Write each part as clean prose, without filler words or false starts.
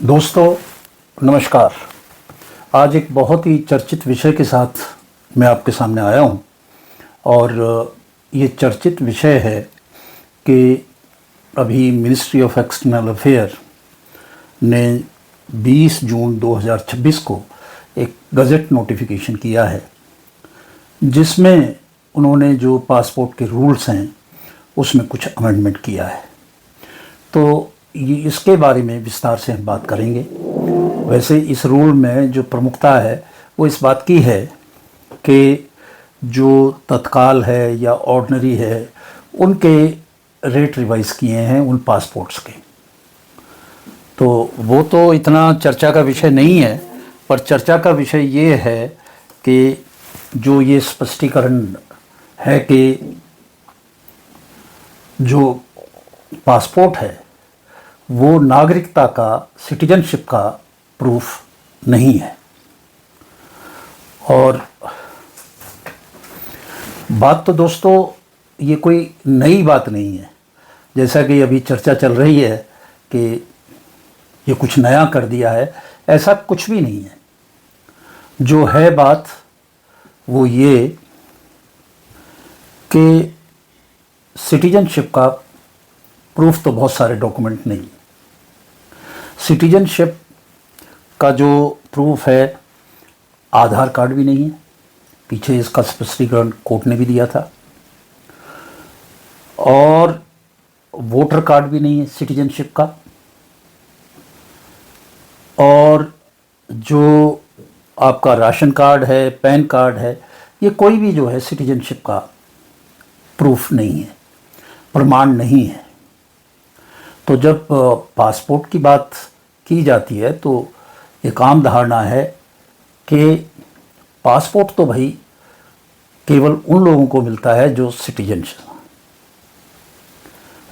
दोस्तों नमस्कार। आज एक बहुत ही चर्चित विषय के साथ मैं आपके सामने आया हूं और ये चर्चित विषय है कि अभी मिनिस्ट्री ऑफ एक्सटर्नल अफेयर ने 20 जून 2026 को एक गज़ेट नोटिफिकेशन किया है जिसमें उन्होंने जो पासपोर्ट के रूल्स हैं उसमें कुछ अमेंडमेंट किया है। तो ये इसके बारे में विस्तार से हम बात करेंगे। वैसे इस रूल में जो प्रमुखता है वो इस बात की है कि जो तत्काल है या ऑर्डिनरी है उनके रेट रिवाइज़ किए हैं उन पासपोर्ट्स के। तो वो तो इतना चर्चा का विषय नहीं है, पर चर्चा का विषय ये है कि जो ये स्पष्टीकरण है कि जो पासपोर्ट है वो नागरिकता का, सिटीजनशिप का प्रूफ नहीं है। और बात तो दोस्तों ये कोई नई बात नहीं है, जैसा कि अभी चर्चा चल रही है कि ये कुछ नया कर दिया है, ऐसा कुछ भी नहीं है। जो है बात वो ये कि सिटीजनशिप का प्रूफ तो बहुत सारे डॉक्यूमेंट नहीं। सिटीजनशिप का जो प्रूफ है आधार कार्ड भी नहीं है, पीछे इसका स्पष्टीकरण कोर्ट ने भी दिया था, और वोटर कार्ड भी नहीं है सिटीजनशिप का, और जो आपका राशन कार्ड है, पैन कार्ड है, ये कोई भी जो है सिटीजनशिप का प्रूफ नहीं है, प्रमाण नहीं है। तो जब पासपोर्ट की बात की जाती है तो एक आम धारणा है कि पासपोर्ट तो भाई केवल उन लोगों को मिलता है जो सिटीजन्स,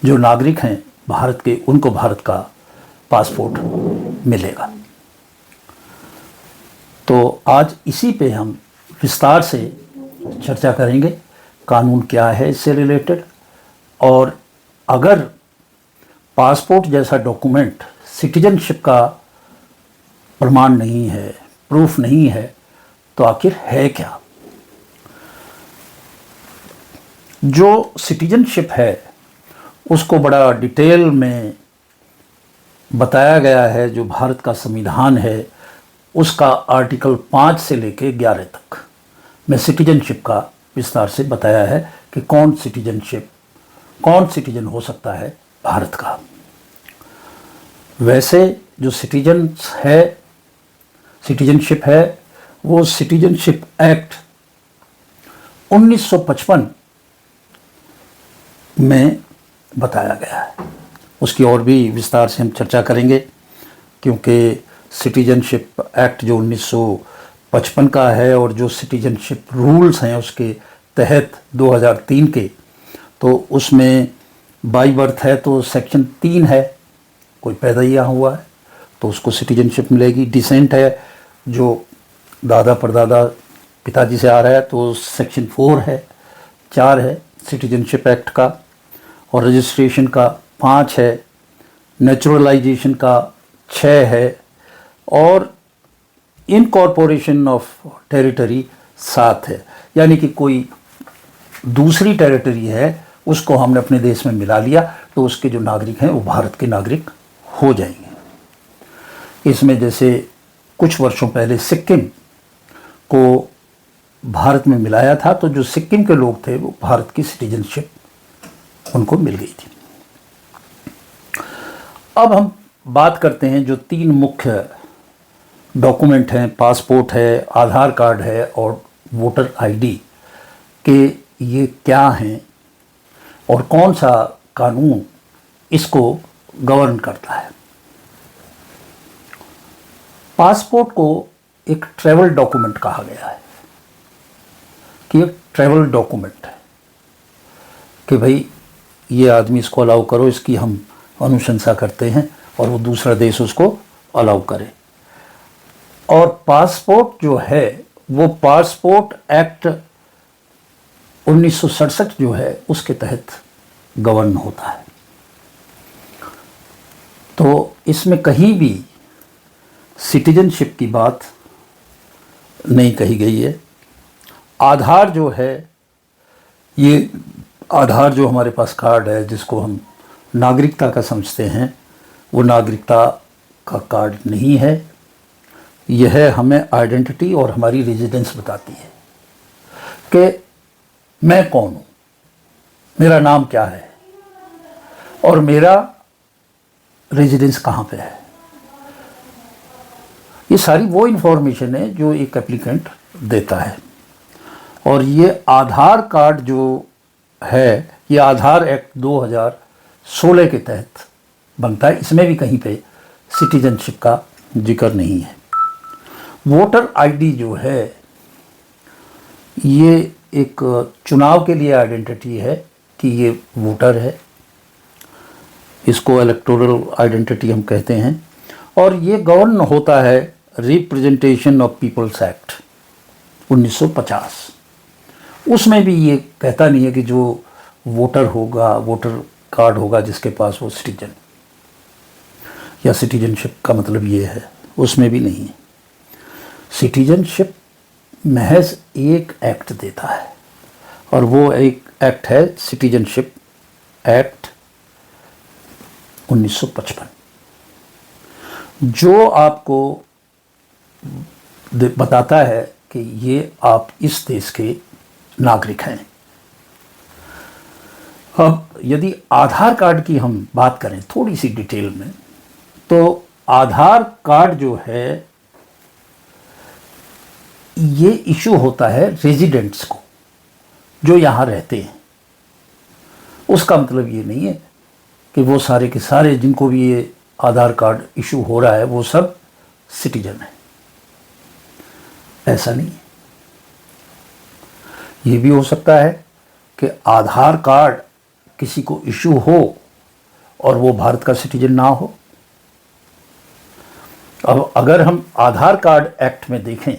जो नागरिक हैं भारत के, उनको भारत का पासपोर्ट मिलेगा। तो आज इसी पे हम विस्तार से चर्चा करेंगे, कानून क्या है इससे रिलेटेड, और अगर पासपोर्ट जैसा डॉक्यूमेंट सिटीजनशिप का प्रमाण नहीं है, प्रूफ नहीं है, तो आखिर है क्या। जो सिटीजनशिप है उसको बड़ा डिटेल में बताया गया है। जो भारत का संविधान है उसका आर्टिकल 5 से लेके 11 तक में सिटीजनशिप का विस्तार से बताया है कि कौन सिटीजन हो सकता है भारत का। वैसे जो सिटीजनशिप है वो सिटीजनशिप एक्ट 1955 में बताया गया है। उसकी और भी विस्तार से हम चर्चा करेंगे, क्योंकि सिटीजनशिप एक्ट जो 1955 का है और जो सिटीजनशिप रूल्स हैं उसके तहत 2003 के, तो उसमें बाई बर्थ है तो सेक्शन 3 है, कोई पैदा ही यहाँ हुआ है तो उसको सिटीजनशिप मिलेगी। डिसेंट है, जो दादा परदादा पिताजी से आ रहा है तो सेक्शन 4 है, 4 है सिटीजनशिप एक्ट का, और रजिस्ट्रेशन का 5 है, नेचुरलाइजेशन का 6 है, और इनकॉर्पोरेशन ऑफ टेरिटरी 7 है। यानी कि कोई दूसरी टेरिटरी है उसको हमने अपने देश में मिला लिया तो उसके जो नागरिक हैं वो भारत के नागरिक हो जाएंगे। इसमें जैसे कुछ वर्षों पहले सिक्किम को भारत में मिलाया था, तो जो सिक्किम के लोग थे वो भारत की सिटीजनशिप उनको मिल गई थी। अब हम बात करते हैं जो 3 मुख्य डॉक्यूमेंट हैं, पासपोर्ट है, आधार कार्ड है और वोटर आईडी, के ये क्या हैं और कौन सा कानून इसको गवर्न करता है। पासपोर्ट को एक ट्रैवल डॉक्यूमेंट कहा गया है कि एक ट्रैवल डॉक्यूमेंट है कि भाई ये आदमी इसको अलाउ करो, इसकी हम अनुशंसा करते हैं और वो दूसरा देश उसको अलाउ करे। और पासपोर्ट जो है वो पासपोर्ट एक्ट 1967 जो है उसके तहत गवर्न होता है। तो इसमें कहीं भी सिटीजनशिप की बात नहीं कही गई है। आधार जो है, ये आधार जो हमारे पास कार्ड है जिसको हम नागरिकता का समझते हैं, वो नागरिकता का कार्ड नहीं है। यह हमें आइडेंटिटी और हमारी रेजिडेंस बताती है कि मैं कौन हूँ, मेरा नाम क्या है और मेरा रेजिडेंस कहाँ पे है। ये सारी वो इन्फॉर्मेशन है जो एक एप्लीकेंट देता है। और ये आधार कार्ड जो है, ये आधार एक्ट 2016 के तहत बनता है। इसमें भी कहीं पे सिटीजनशिप का जिक्र नहीं है। वोटर आईडी जो है, ये एक चुनाव के लिए आइडेंटिटी है कि ये वोटर है। इसको इलेक्टोरल आइडेंटिटी हम कहते हैं। और ये गवर्न होता है रिप्रेजेंटेशन ऑफ पीपल्स एक्ट 1950। उसमें भी ये कहता नहीं है कि जो वोटर होगा, वोटर कार्ड होगा जिसके पास, वो सिटीजन या सिटीजनशिप का मतलब ये है, उसमें भी नहीं है। सिटीजनशिप महज एक एक्ट देता है और वो एक एक्ट है सिटीजनशिप एक्ट 1955, जो आपको बताता है कि ये आप इस देश के नागरिक हैं। अब यदि आधार कार्ड की हम बात करें थोड़ी सी डिटेल में, तो आधार कार्ड जो है ये इशू होता है रेजिडेंट्स को, जो यहाँ रहते हैं। उसका मतलब ये नहीं है कि वो सारे के सारे जिनको भी ये आधार कार्ड इशू हो रहा है वो सब सिटीजन है, ऐसा नहीं है। ये भी हो सकता है कि आधार कार्ड किसी को इशू हो और वो भारत का सिटीजन ना हो। अब अगर हम आधार कार्ड एक्ट में देखें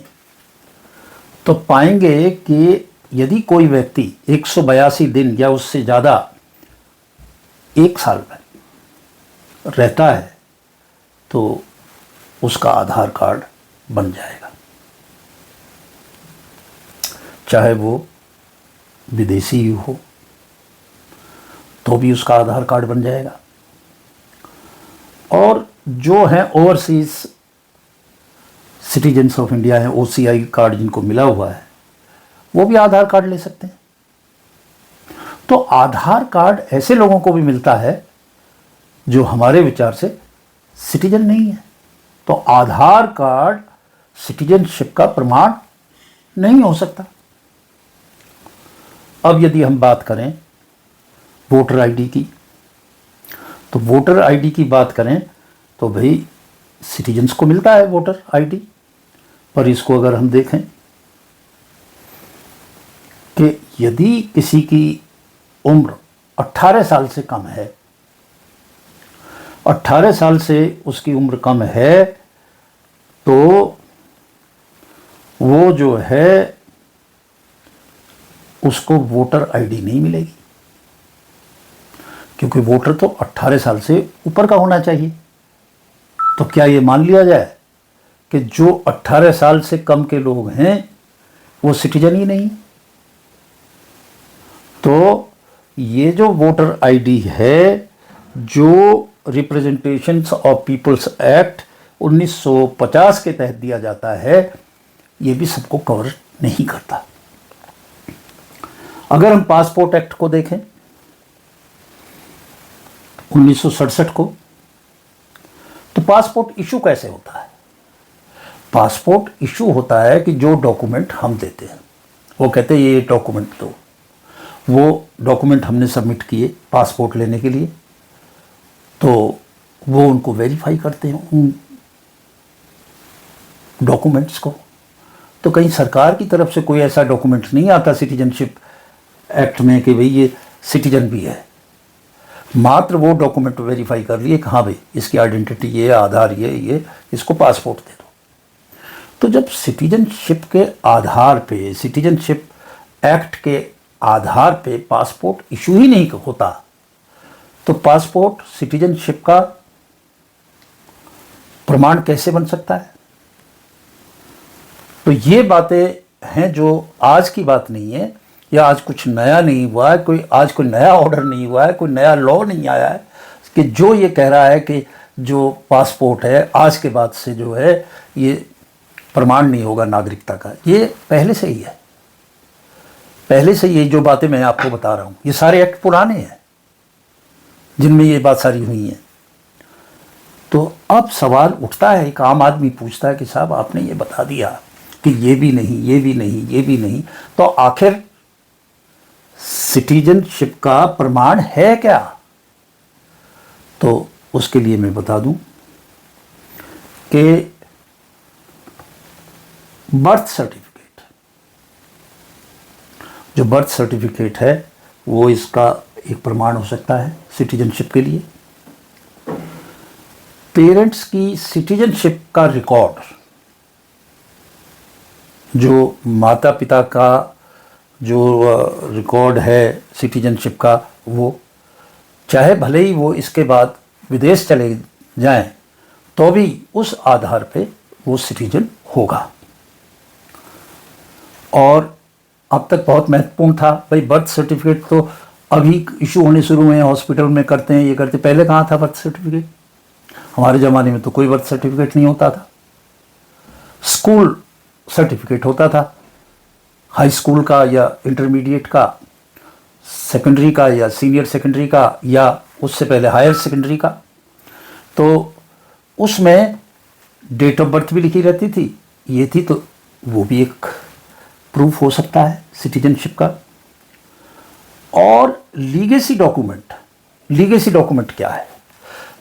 तो पाएंगे कि यदि कोई व्यक्ति 182 दिन या उससे ज़्यादा 1 साल में रहता है तो उसका आधार कार्ड बन जाएगा, चाहे वो विदेशी ही हो तो भी उसका आधार कार्ड बन जाएगा। और जो है ओवरसीज सिटीजन्स ऑफ इंडिया हैं, OCI कार्ड जिनको मिला हुआ है, वो भी आधार कार्ड ले सकते हैं। तो आधार कार्ड ऐसे लोगों को भी मिलता है जो हमारे विचार से सिटीजन नहीं है। तो आधार कार्ड सिटीजनशिप का प्रमाण नहीं हो सकता। अब यदि हम बात करें वोटर आईडी की, तो वोटर आईडी की बात करें तो भाई सिटीजन्स को मिलता है वोटर आईडी, पर इसको अगर हम देखें कि यदि किसी की उम्र 18 साल से कम है, 18 साल से उसकी उम्र कम है, तो वो जो है उसको वोटर आईडी नहीं मिलेगी, क्योंकि वोटर तो 18 साल से ऊपर का होना चाहिए। तो क्या ये मान लिया जाए कि जो 18 साल से कम के लोग हैं वो सिटीजन ही नहीं? तो ये जो वोटर आईडी है, जो रिप्रेजेंटेशंस ऑफ पीपल्स एक्ट 1950 के तहत दिया जाता है, ये भी सबको कवर नहीं करता। अगर हम पासपोर्ट एक्ट को देखें 1967 को, तो पासपोर्ट इशू कैसे होता है? पासपोर्ट इशू होता है कि जो डॉक्यूमेंट हम देते हैं, वो कहते हैं ये डॉक्यूमेंट दो, वो डॉक्यूमेंट हमने सबमिट किए पासपोर्ट लेने के लिए, तो वो उनको वेरीफाई करते हैं उन डॉक्यूमेंट्स को। तो कहीं सरकार की तरफ से कोई ऐसा डॉक्यूमेंट नहीं आता सिटीजनशिप एक्ट में कि भाई ये सिटीजन भी है। मात्र वो डॉक्यूमेंट वेरीफाई कर लिए कि हाँ भाई इसकी आइडेंटिटी ये, आधार ये, इसको पासपोर्ट दे दो। तो जब सिटीजनशिप के आधार पे, सिटीजनशिप एक्ट के आधार पे पासपोर्ट इशू ही नहीं होता, तो पासपोर्ट सिटीजनशिप का प्रमाण कैसे बन सकता है? तो ये बातें हैं जो आज की बात नहीं है, या आज कुछ नया नहीं हुआ है, आज कोई नया ऑर्डर नहीं हुआ है, कोई नया लॉ नहीं आया है कि जो ये कह रहा है कि जो पासपोर्ट है आज के बाद से जो है ये प्रमाण नहीं होगा नागरिकता का। ये पहले से ही है, पहले से ये जो बातें मैं आपको बता रहा हूँ ये सारे एक्ट पुराने हैं जिनमें ये बात सारी हुई है। तो अब सवाल उठता है, एक आम आदमी पूछता है कि साहब आपने ये बता दिया कि ये भी नहीं, ये भी नहीं, ये भी नहीं, तो आखिर सिटीजनशिप का प्रमाण है क्या? तो उसके लिए मैं बता दूं कि बर्थ सर्टिफिकेट, जो बर्थ सर्टिफिकेट है वो इसका एक प्रमाण हो सकता है सिटीजनशिप के लिए। पेरेंट्स की सिटीजनशिप का रिकॉर्ड, जो माता पिता का जो रिकॉर्ड है सिटीजनशिप का, वो चाहे भले ही वो इसके बाद विदेश चले जाएं तो भी उस आधार पे वो सिटीजन होगा। और अब तक बहुत महत्वपूर्ण था भाई, बर्थ सर्टिफिकेट तो अभी इशू होने शुरू हुए हैं, हॉस्पिटल में करते हैं, ये करते, पहले कहाँ था बर्थ सर्टिफिकेट? हमारे ज़माने में तो कोई बर्थ सर्टिफिकेट नहीं होता था। स्कूल सर्टिफिकेट होता था, हाई स्कूल का या इंटरमीडिएट का, सेकेंडरी का या सीनियर सेकेंडरी का, या उससे पहले हायर सेकेंडरी का। तो उसमें डेट ऑफ बर्थ भी लिखी रहती थी, ये थी, तो वो भी एक प्रूफ हो सकता है सिटीजनशिप का। और लीगेसी डॉक्यूमेंट, लीगेसी डॉक्यूमेंट क्या है?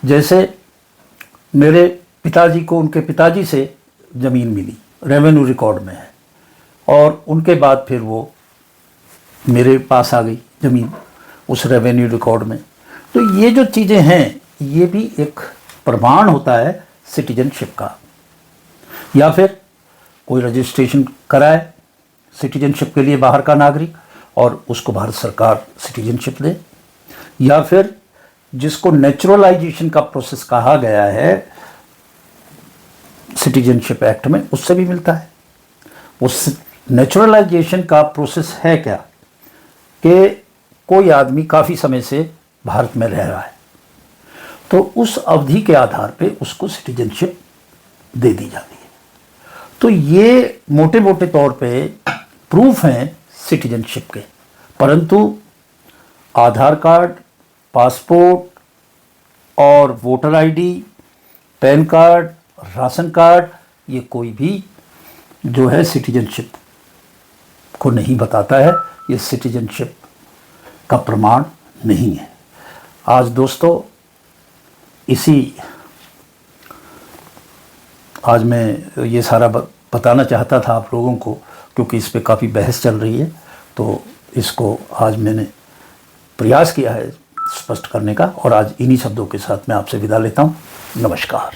जैसे मेरे पिताजी को उनके पिताजी से ज़मीन मिली, रेवेन्यू रिकॉर्ड में है, और उनके बाद फिर वो मेरे पास आ गई ज़मीन उस रेवेन्यू रिकॉर्ड में। तो ये जो चीज़ें हैं ये भी एक प्रमाण होता है सिटीजनशिप का। या फिर कोई रजिस्ट्रेशन कराए सिटीजनशिप के लिए बाहर का नागरिक और उसको भारत सरकार सिटीजनशिप दे, या फिर जिसको नेचुरलाइजेशन का प्रोसेस कहा गया है सिटीजनशिप एक्ट में, उससे भी मिलता है। उस नेचुरलाइजेशन का प्रोसेस है क्या कि कोई आदमी काफ़ी समय से भारत में रह रहा है, तो उस अवधि के आधार पे उसको सिटीजनशिप दे दी जाती है। तो ये मोटे मोटे तौर पे प्रूफ हैं सिटीजनशिप के। परंतु आधार कार्ड, पासपोर्ट और voter ID, pan card, ration card, ये कोई भी जो है सिटीजनशिप को नहीं बताता है, ये सिटीजनशिप का प्रमाण नहीं है। आज दोस्तों आज मैं ये सारा बताना चाहता था आप लोगों को, क्योंकि इस पे काफ़ी बहस चल रही है, तो इसको आज मैंने प्रयास किया है स्पष्ट करने का। और आज इन्हीं शब्दों के साथ मैं आपसे विदा लेता हूँ। नमस्कार।